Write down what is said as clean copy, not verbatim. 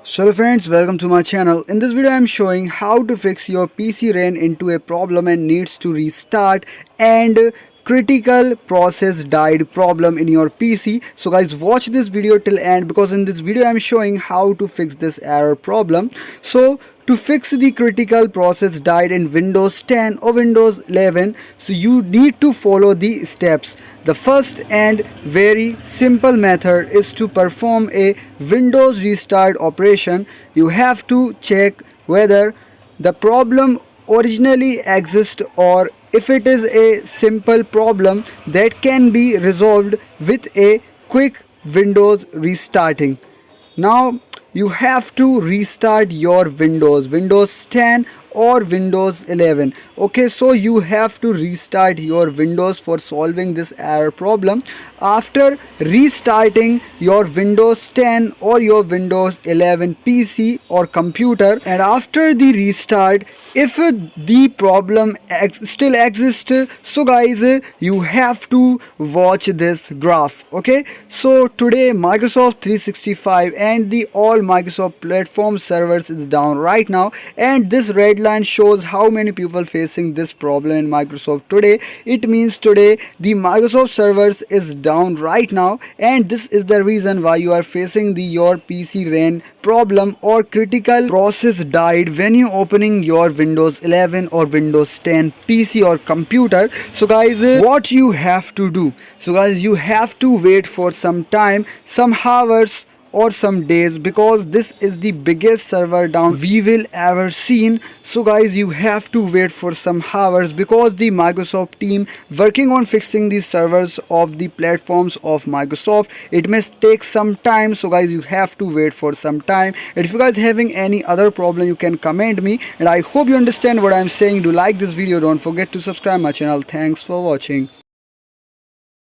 So hello friends, welcome to my channel. In this video I am showing how to fix your PC ran into a problem and needs to restart and critical process died problem in your PC. So guys, watch this video till end because in this video I am showing how to fix this error problem. So to fix the critical process died in Windows 10 or Windows 11, so you need to follow the steps. The first and very simple method is to perform a Windows restart operation. You have to check whether the problem originally exists or if it is a simple problem that can be resolved with a quick Windows restarting. Now you have to restart your Windows 10 or Windows 11. Okay, so you have to restart your Windows for solving this error problem. After restarting your Windows 10 or your Windows 11 PC or computer, and after the restart, if the problem still exists, so guys, you have to watch this graph. Okay, so today Microsoft 365 and the all Microsoft platform servers is down right now, and this red line shows how many people facing this problem in Microsoft today. It means today the Microsoft servers is down right now, and this is the reason why you are facing the your PC ran problem or critical process died when you opening your Windows 11 or Windows 10 PC or computer. So guys, what you have to do, so guys, you have to wait for some time, some hours or some days, because this is the biggest server down we will ever seen. So guys, you have to wait for some hours because the Microsoft team working on fixing the servers of the platforms of Microsoft, it may take some time. So guys, you have to wait for some time, and if you guys having any other problem you can comment me, and I hope you understand what I'm saying. Do like this video, don't forget to subscribe my channel. Thanks for watching.